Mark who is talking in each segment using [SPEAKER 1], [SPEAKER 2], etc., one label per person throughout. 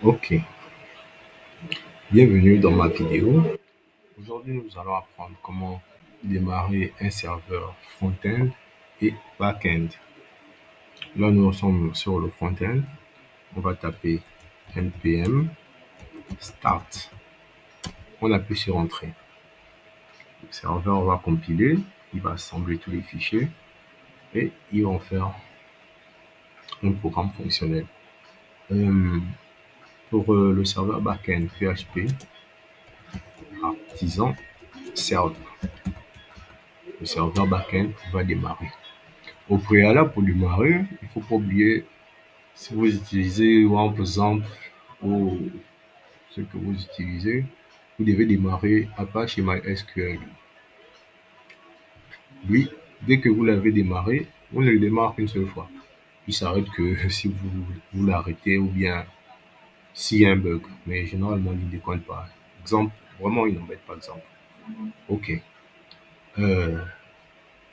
[SPEAKER 1] Ok, bienvenue dans ma vidéo. Aujourd'hui, nous allons apprendre comment démarrer un serveur front-end et back-end. Là, nous sommes sur le front-end. On va taper npm start. On appuie sur entrée. Le serveur va compiler, il va assembler tous les fichiers et il va en faire un programme fonctionnel. Euh, pour le serveur back-end PHP, artisan server. Le serveur back-end va démarrer. Au préalable, pour démarrer, il ne faut pas oublier, si vous utilisez OnePlus ou ce que vous utilisez, vous devez démarrer Apache MySQL. Lui, dès que vous l'avez démarré, on ne le démarre qu'une seule fois. Il s'arrête que si vous l'arrêtez ou bien s'il y a un bug. Mais généralement, il ne déconne pas. Exemple, vraiment, il n'embête pas exemple. OK. Euh,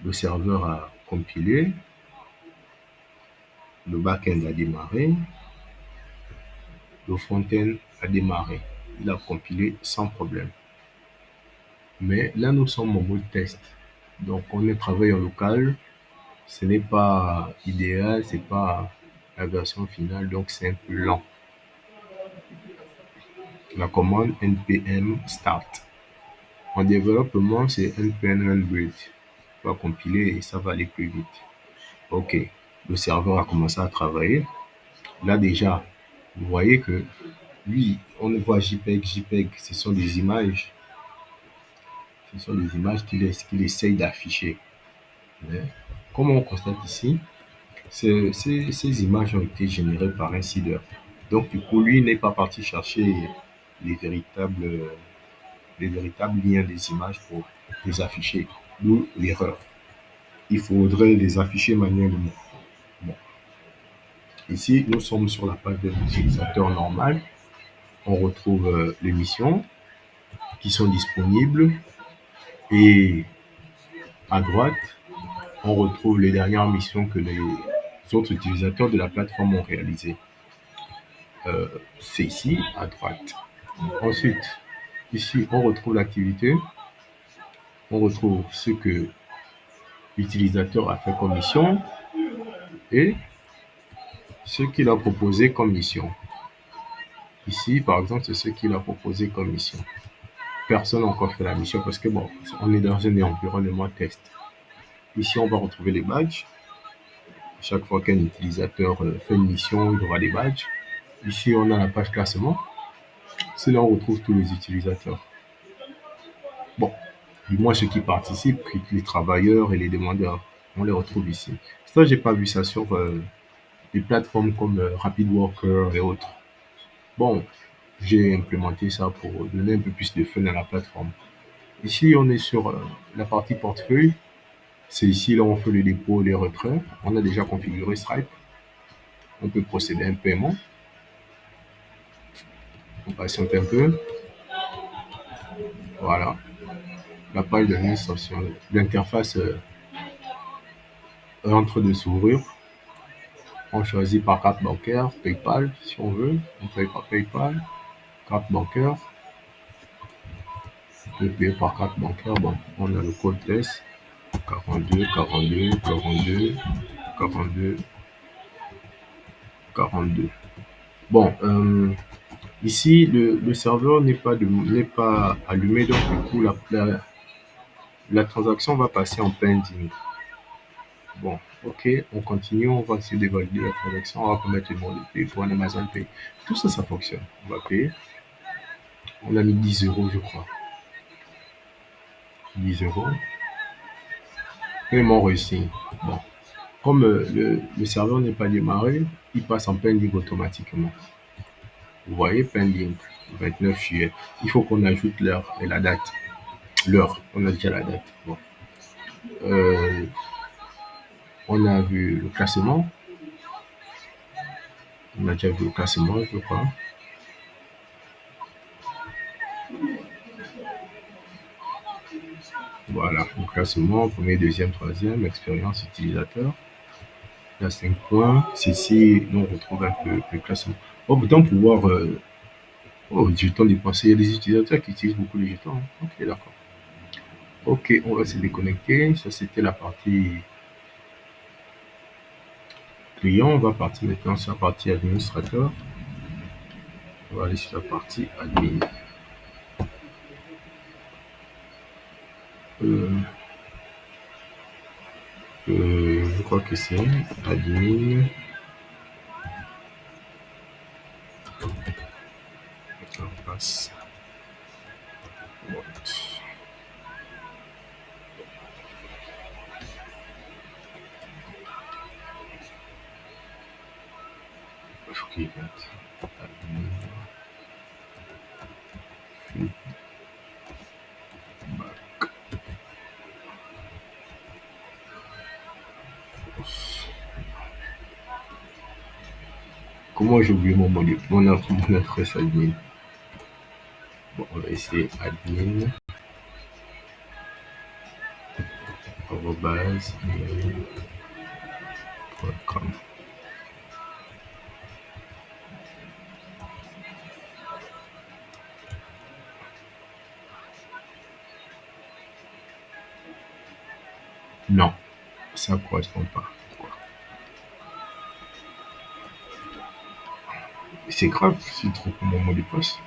[SPEAKER 1] le serveur a compilé, le back-end a démarré, le front-end a démarré. Il a compilé sans problème. Mais là, nous sommes en mode test. Donc, on est travail en local. Ce n'est pas idéal, c'est pas la version finale, donc c'est un peu lent. La commande npm start. En développement, c'est npm run build. On va compiler et ça va aller plus vite. OK. Le serveur a commencé à travailler. Là, déjà, vous voyez que lui, on voit JPEG, ce sont des images. Ce sont des images qu'il essaye d'afficher. Mais, comme on constate ici, ces images ont été générées par un seeder. Donc, du coup, lui n'est pas parti chercher les véritables, les véritables liens des images pour les afficher. D'où l'erreur. Il faudrait les afficher manuellement. Bon. Ici, nous sommes sur la page de l'utilisateur normal. On retrouve les missions qui sont disponibles et à droite, on retrouve les dernières missions que les autres utilisateurs de la plateforme ont réalisées. C'est ici à droite. Ensuite, ici, on retrouve l'activité, on retrouve ce que l'utilisateur a fait comme mission et ce qu'il a proposé comme mission. Ici, par exemple, c'est ce qu'il a proposé comme mission. Personne n'a encore fait la mission parce que bon, on est dans un environnement test. Ici, on va retrouver les badges. Chaque fois qu'un utilisateur fait une mission, il aura des badges. Ici, on a la page classement. C'est là où on retrouve tous les utilisateurs. Bon, du moins ceux qui participent, les travailleurs et les demandeurs, on les retrouve ici. Ça, j'ai pas vu ça sur des plateformes comme Rapid Worker et autres. Bon, j'ai implémenté ça pour donner un peu plus de fun à la plateforme. Ici, on est sur la partie portefeuille. C'est ici là où on fait le dépôt et les retraits. On a déjà configuré Stripe. On peut procéder à un paiement. On patiente un peu. Voilà. La page d'administration. L'interface est en train de s'ouvrir. On choisit par carte bancaire, PayPal si on veut. On paye par PayPal, carte bancaire. On peut payer par carte bancaire. Bon, on a le code TES 42 42 42 42 42. Bon, ici le serveur n'est pas allumé, donc du coup la transaction va passer en pending. Bon, ok, on continue, on va essayer de valider la transaction, on va mettre le mot de paye pour un Amazon Pay. Tout ça, ça fonctionne. On va payer. On a mis 10 € je crois. 10 €. Paiement réussi. Bon. Comme le serveur n'est pas démarré, il passe en pending automatiquement. Vous voyez, pending, 29 juillet. Il faut qu'on ajoute l'heure et la date. L'heure, on a déjà la date. Bon. Euh, on a vu le classement. On a déjà vu le classement, je crois. Voilà, le classement, premier, deuxième, troisième, expérience utilisateur. Il y a 5 points. C'est ici, nous on retrouve un peu le classement. Oh, pourtant, pouvoir. Oh, jetons dépensés. Il y a des utilisateurs qui utilisent beaucoup les jetons, hein. Ok, d'accord. Ok, on va se déconnecter. Ça, c'était la partie client. On va partir maintenant sur la partie administrateur. On va aller sur la partie admin. Euh, je crois que c'est admin. On passe. What? Feedback. Admin. Feedback. Comment j'ai oublié mon mot de mon adresse admin? Bon, on va essayer admin. Arrobase mail.com. Non, ça ne correspond pas. C'est grave si tu trouves mon mot de passe.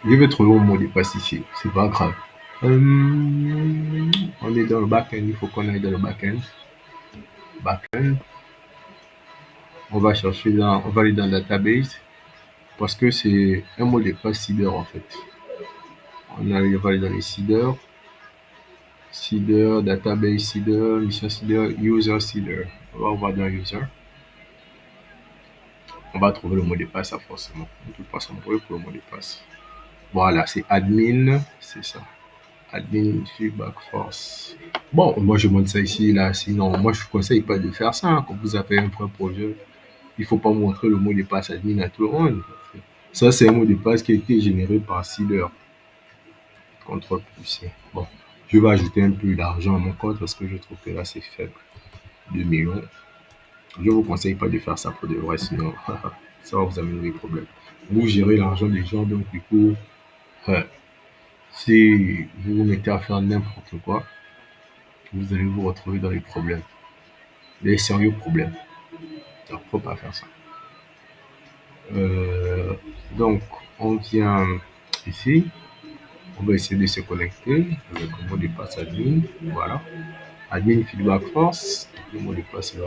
[SPEAKER 1] Je vais trouver mon mot de passe ici. C'est pas grave. On est dans le back-end. Il faut qu'on aille dans le back-end. Back-end. On va chercher dans, on va aller dans database parce que c'est un mot de passe seeder en fait. On va aller dans les seeders. Seeder, database seeder, mission seeder, user seeder. On va voir dans user. On va trouver le mot de passe ça, forcément. De toute façon, on va trouver le mot de passe. Voilà, c'est admin, c'est ça. Admin feedback force. Bon, moi je montre ça ici, là. Sinon, moi je ne conseille pas de faire ça, hein. Quand vous avez un vrai projet, il ne faut pas montrer le mot de passe admin à tout le monde. Ça, c'est un mot de passe qui a été généré par Seeder. Contrôle plus C. Bon, je vais ajouter un peu d'argent à mon compte parce que je trouve que là c'est faible. 2 millions. Je ne vous conseille pas de faire ça pour de vrai, sinon ça va vous amener des problèmes. Vous gérez l'argent des gens, donc du coup, euh, si vous vous mettez à faire n'importe quoi, vous allez vous retrouver dans les problèmes, des sérieux problèmes. Donc, faut pas faire ça. Euh, donc, on vient ici, on va essayer de se connecter avec le mot de passe admin. Voilà. Admin feedback force, le mot de passe est là.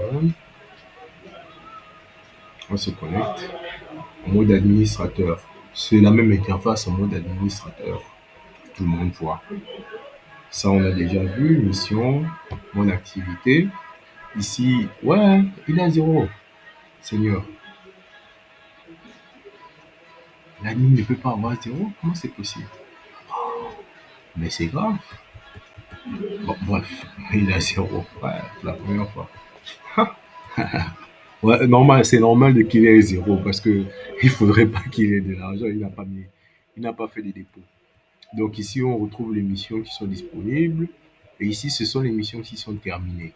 [SPEAKER 1] On se connecte en mode administrateur. C'est la même interface en mode administrateur. Tout le monde voit. Ça, on a déjà vu. Mission, mon activité. Ici, ouais, il a zéro. Seigneur, l'admin ne peut pas avoir zéro. Comment c'est possible? Mais c'est grave. Bon, bref, il a zéro. Ouais, la première fois. Ouais, normal, c'est normal de qu'il ait zéro parce que il faudrait pas qu'il ait de l'argent. Il n'a pas fait de dépôt. Donc ici, on retrouve les missions qui sont disponibles. Et ici, ce sont les missions qui sont terminées.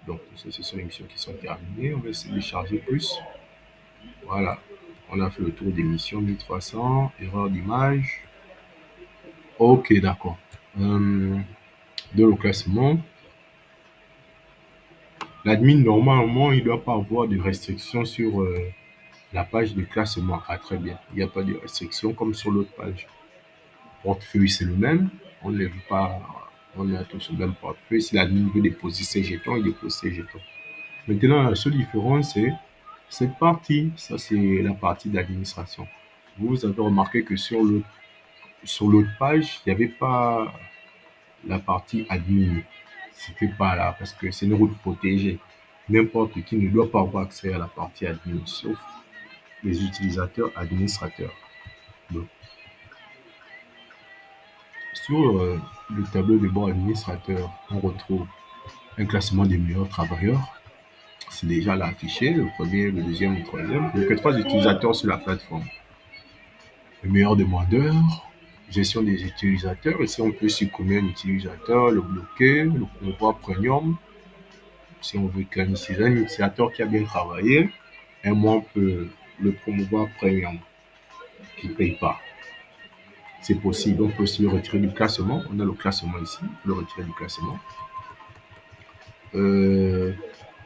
[SPEAKER 1] Donc, ce sont les missions qui sont terminées. On va essayer de charger plus. Voilà. On a fait le tour des missions 1300. Erreur d'image. Ok, d'accord. Dans le classement, l'admin, normalement, il ne doit pas avoir de restrictions sur la page de classement. Ah, très bien. Il n'y a pas de restriction comme sur l'autre page. Portefeuille, c'est le même. On ne veut pas, on a tous le même portefeuille. Si l'admin veut déposer ses jetons, il dépose ses jetons. Maintenant, la seule différence, c'est cette partie. Ça, c'est la partie d'administration. Vous avez remarqué que sur l'autre page, il n'y avait pas la partie admin. C'était pas là parce que c'est une route protégée. N'importe qui ne doit pas avoir accès à la partie admin, sauf les utilisateurs administrateurs. Donc, sur le tableau de bord administrateur, on retrouve un classement des meilleurs travailleurs. C'est déjà là affiché, le premier, le deuxième, le troisième. Il n'y a que 3 utilisateurs sur la plateforme. Le meilleur demandeur, gestion des utilisateurs. Ici, on peut supprimer un utilisateur, le bloquer, le promouvoir premium. Si on veut qu'un utilisateur qui a bien travaillé, un mois, on peut le promouvoir premium, qui ne paye pas. C'est possible. On peut aussi le retirer du classement. On a le classement ici, le retirer du classement. Euh,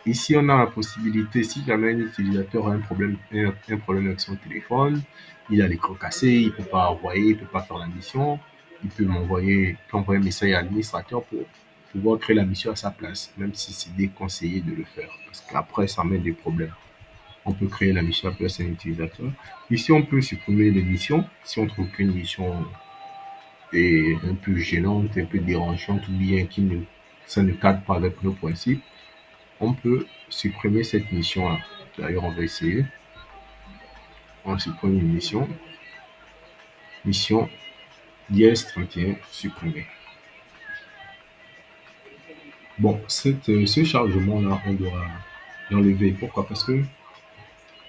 [SPEAKER 1] Ici, on a la possibilité, si jamais un utilisateur a un problème avec son téléphone, il a l'écran cassé, il ne peut pas envoyer, il ne peut pas faire la mission, il peut envoyer un message à l'administrateur pour pouvoir créer la mission à sa place, même si c'est déconseillé de le faire, parce qu'après, ça met des problèmes. On peut créer la mission à la place d'un utilisateur. Ici, on peut supprimer les missions, si on trouve qu'une mission est un peu gênante, un peu dérangeante, ou bien ça ne cadre pas avec nos principes, on peut supprimer cette mission-là. D'ailleurs, on va essayer. On supprime une mission. Mission dièse 31 supprimée. Bon, ce chargement-là, on doit l'enlever. Pourquoi? Parce que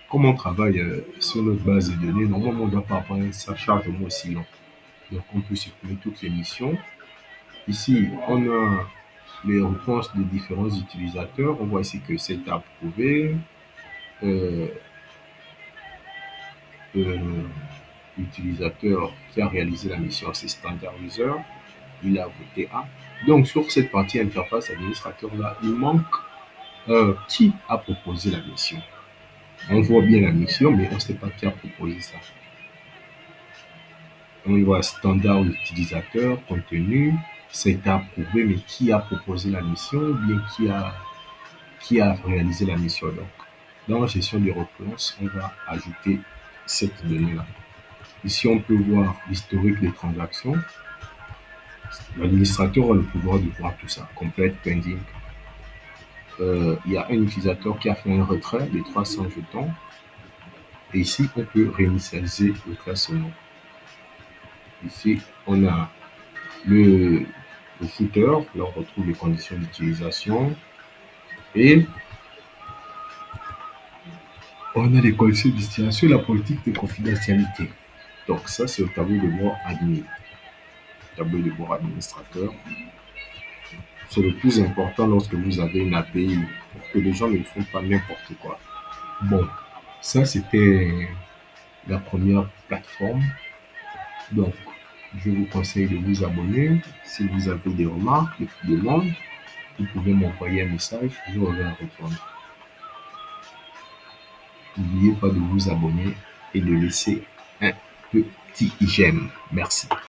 [SPEAKER 1] comme on travaille sur notre base de données, normalement, on ne doit pas avoir un chargement aussi long. Donc, on peut supprimer toutes les missions. Ici, on a les réponses de différents utilisateurs. On voit ici que c'est approuvé. Euh, L'utilisateur qui a réalisé la mission, c'est Standard User. Il a voté A. Donc, sur cette partie interface administrateur-là, il manque qui a proposé la mission. On voit bien la mission, mais on ne sait pas qui a proposé ça. On voit standard utilisateur, contenu, c'est approuvé, mais qui a proposé la mission ou bien qui a réalisé la mission. Donc, dans la gestion des réponses, on va ajouter cette donnée-là. Ici, on peut voir l'historique des transactions. L'administrateur a le pouvoir de voir tout ça, complète, pending. Il y a un utilisateur qui a fait un retrait de 300 jetons. Et ici, on peut réinitialiser le classement. Ici, on a le footer. Là, on retrouve les conditions d'utilisation. Et on a les conditions d'utilisation et la politique de confidentialité. Donc, ça, c'est le tableau de bord admin. Tableau de bord administrateur. C'est le plus important lorsque vous avez une API pour que les gens ne font pas n'importe quoi. Bon, ça c'était la première plateforme. Donc, je vous conseille de vous abonner. Si vous avez des remarques, des demandes, vous pouvez m'envoyer un message, je reviens répondre. N'oubliez pas de vous abonner et de laisser un petit j'aime. Merci.